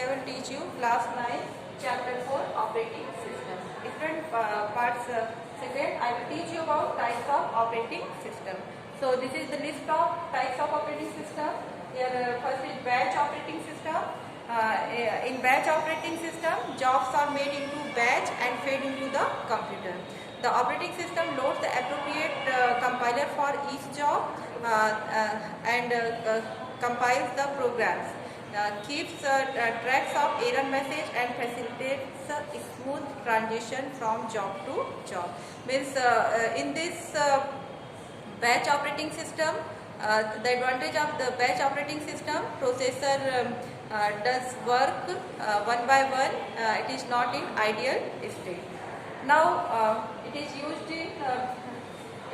today I will teach you class 9 chapter 4 operating system. Different parts. Second I will teach you about types of operating system. So this is the list of types of operating system. Here first is batch operating system. In batch operating system, jobs are made into batch and fed into the computer. The operating system loads the appropriate compiler for each job and compiles the programs, keeps tracks of error message and facilitates a smooth transition from job to job. Means in this batch operating system, the advantage of the batch operating system, processor does work one by one. It is not in ideal state. Now it is used in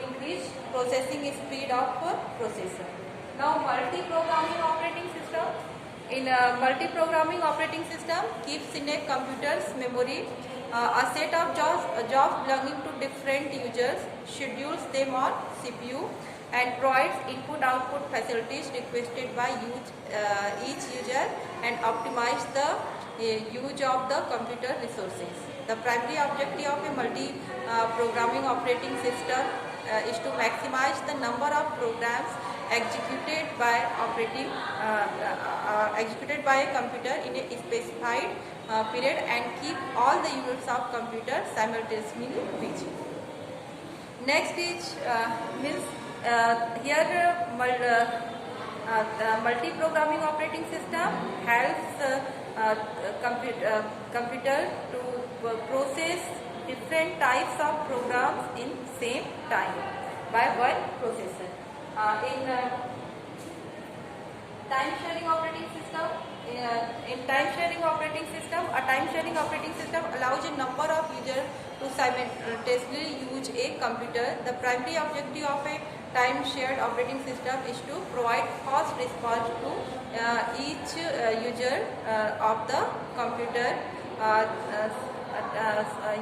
increased processing speed of processor. Now multi-programming operating system. In a multi-programming operating system keeps in a computer's memory a set of jobs belonging to different users, schedules them on CPU and provides input-output facilities requested by each user and optimize the use of the computer resources. The primary objective of a multi-programming operating system is to maximize the number of programs executed by a computer in a specified period and keep all the units of computer simultaneously busy. Next is here the multi-programming operating system helps computer to process different types of programs in same time by one processor. In time sharing operating system, a time sharing operating system allows a number of users to simultaneously use a computer. The primary objective of a time shared operating system is to provide fast response to each user of the computer.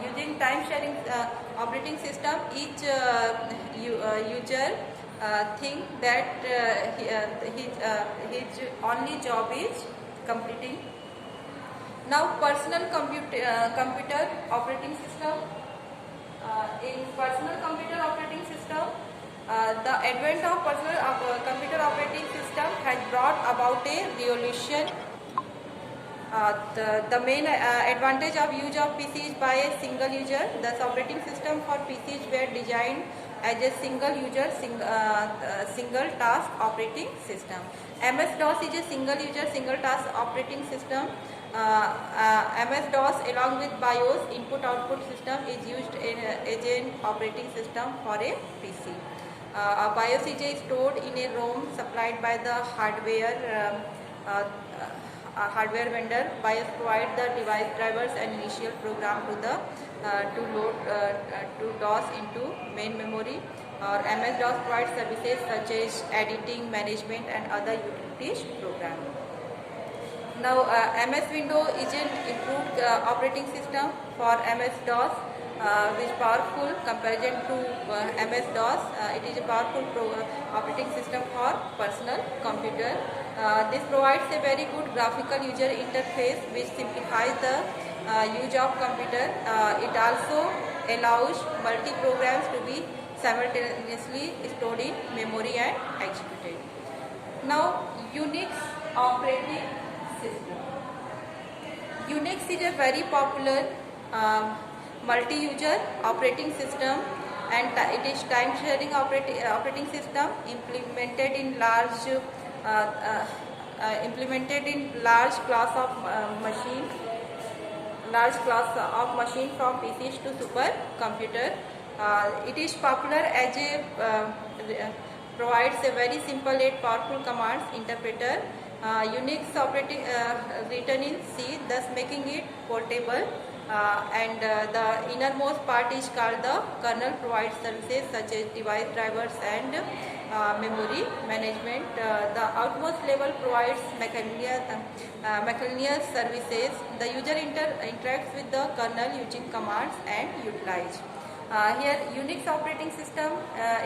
Using time sharing operating system, each user think that his only job is completing. Now personal computer operating system. In personal computer operating system, the advent of personal computer operating system has brought about a revolution. The main advantage of use of PCs by a single user. Thus operating system for PCs were designed as a single user, single task operating system. MS-DOS is a single user, single task operating system. MS-DOS along with BIOS input-output system is used as an operating system for a PC. BIOS is stored in a ROM supplied by the hardware vendor. BIOS provides the device drivers and initial program to load to DOS into main memory. Or MS-DOS provides services such as editing, management and other utilities program. Now MS Windows is an improved operating system for MS-DOS which is powerful comparison to MS-DOS. It is a powerful operating system for personal computer. This provides a very good graphical user interface which simplifies the use of computer. It also allows multi-programs to be simultaneously stored in memory and executed. Now Unix operating system. Unix is a very popular multi-user operating system and it is time-sharing operating system implemented in large class of machine from PCs to supercomputer. It is popular as provides a very simple yet powerful commands interpreter. Unix operating written in C, thus making it portable. And the innermost part is called the kernel, provides services such as device drivers and memory management. The outmost level provides miscellaneous services. The user interacts with the kernel using commands and utilize. Here Unix operating system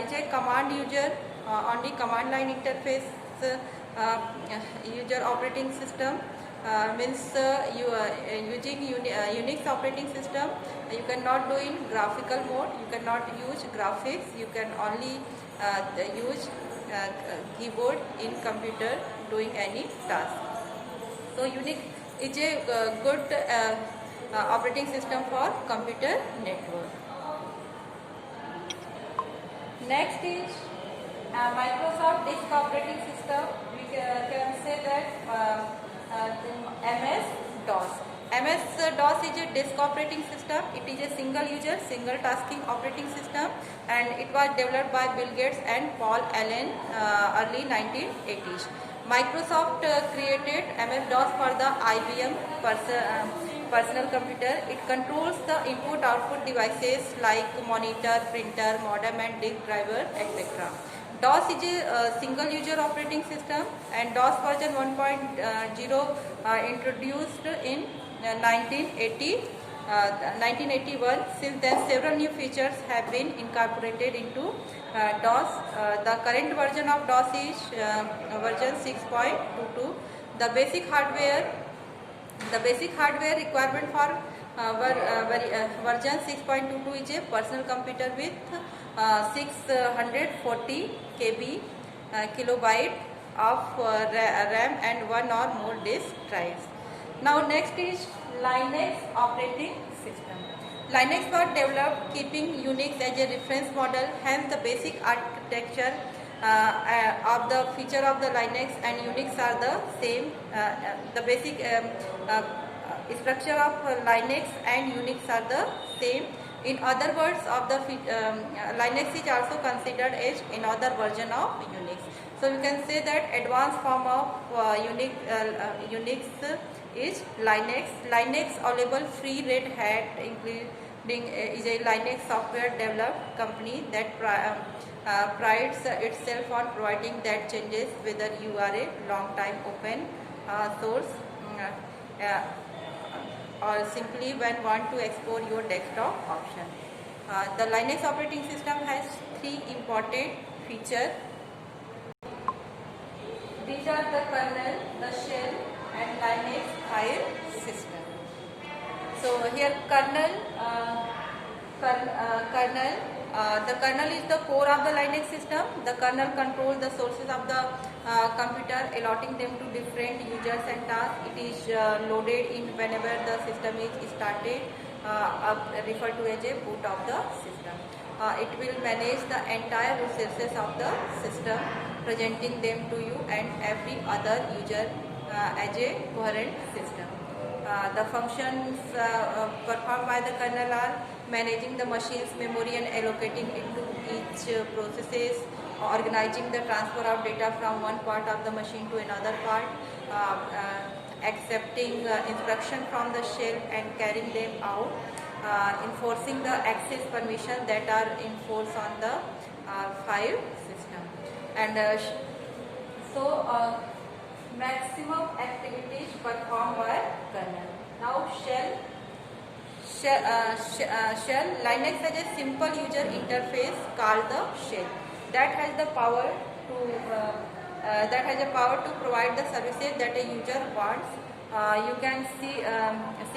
is a command user only command line interface user operating system. means you are using Unix operating system. You cannot do in graphical mode. You cannot use graphics. You can only use keyboard in computer doing any task. So Unix is a good operating system for computer network. Next is Microsoft Disk Operating System. We can say that MS-DOS. MS-DOS is a disk operating system. It is a single user, single tasking operating system, and it was developed by Bill Gates and Paul Allen early 1980s. Microsoft created MS-DOS for the IBM personal computer. It controls the input-output devices like monitor, printer, modem and disk driver, etc. DOS is a single user operating system, and DOS version 1.0 introduced in 1981. Since then, several new features have been incorporated into DOS. The current version of DOS is version 6.22. The basic hardware requirement for version 6.22 is a personal computer with 640 kilobyte of RAM and one or more disk drives. Now next is Linux operating system. Linux was developed keeping Unix as a reference model, hence the basic architecture of the feature of the Linux and Unix are the same. The basic structure of Linux and Unix are the same. In other words, of the Linux is also considered as another version of Unix. So you can say that advanced form of Unix is Linux. Linux available free Red Hat, including is a Linux software developed company that prides itself on providing that changes whether you are a long time open source or simply when want to explore your desktop option. The Linux operating system has three important features. These are the kernel, the shell and Linux file system. So here kernel, the kernel is the core of the Linux system. The kernel controls the sources of the computer, allotting them to different users and tasks. It is loaded in whenever the system is started, referred to as a boot of the system. It will manage the entire resources of the system, presenting them to you and every other user as a coherent system. The functions performed by the kernel are managing the machine's memory and allocating it to each processes, organizing the transfer of data from one part of the machine to another part, accepting instruction from the shell and carrying them out, enforcing the access permission that are enforced on the file system. And maximum activities performed by kernel. Now shell. Linux has a simple user interface called the shell that has the power to provide the services that a user wants. You can see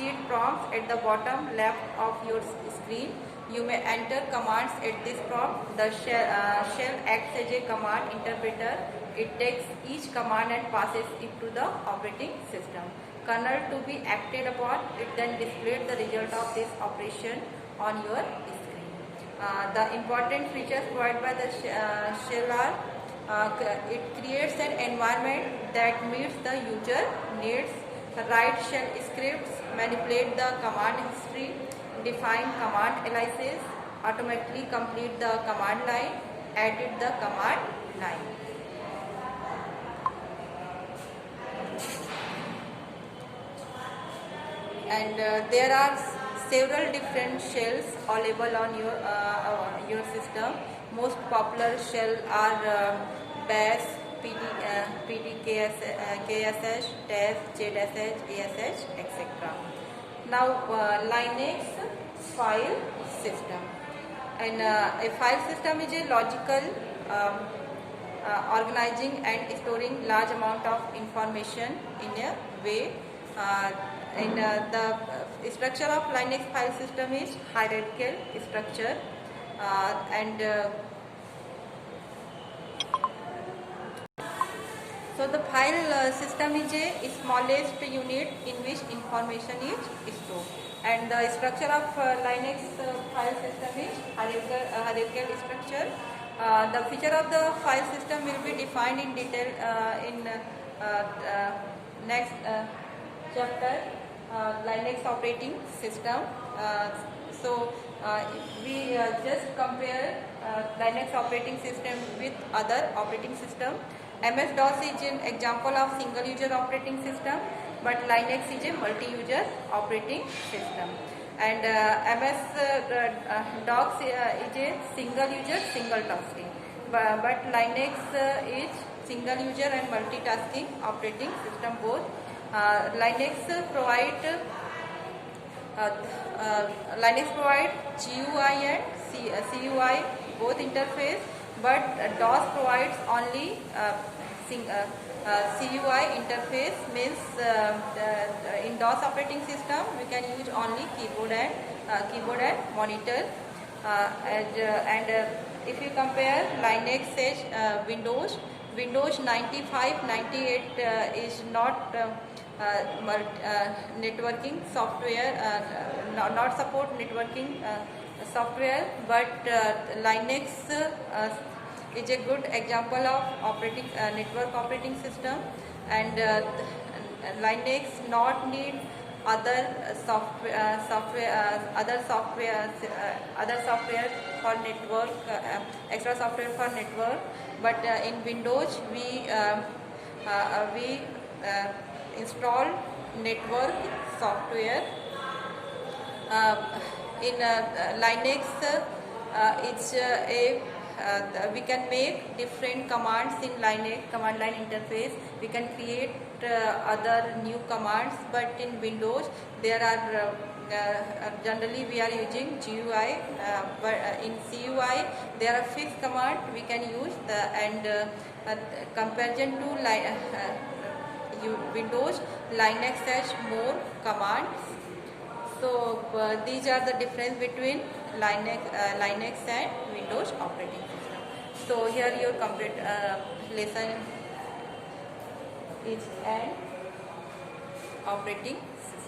it prompts at the bottom left of your screen. You may enter commands at this prompt. The shell acts as a command interpreter. It takes each command and passes it to the operating system. Kernel to be acted upon, it then displays the result of this operation on your screen. The important features provided by the shell are it creates an environment that meets the user needs, write shell scripts, manipulate the command history, define command aliases, automatically complete the command line, edit the command line. And there are several different shells available on your system. Most popular shells are Bash, KSH, TESS, JSH, ASH, etc. Now Linux file system. And a file system is a logical organizing and storing large amount of information in a way in the structure of Linux file system is hierarchical structure, and so the file system is a smallest unit in which information is stored, and the structure of Linux file system is hierarchical structure. The feature of the file system will be defined in detail in next chapter, Linux operating system. So we just compare Linux operating system with other operating system. MS-DOS is an example of single-user operating system, but Linux is a multi-user operating system. And MS-DOS is a single-user, single-tasking, but Linux is single-user and multitasking operating system both. Linux provide GUI and CUI both interface, but DOS provides only CUI interface. Means in DOS operating system we can use only keyboard and monitor. If you compare Linux Windows 95, 98 is not networking software, not support networking software, but Linux is a good example of network operating system, and Linux not need other software for network, extra software for network, but in Windows we install network software. In Linux it's we can make different commands in Linux command line interface. We can create other new commands, but in Windows there are generally we are using GUI, but in CUI there are fixed command we can use, and comparison to Windows, Linux has more commands. So these are the difference between Linux and Windows operating system. So here your complete lesson is an operating system.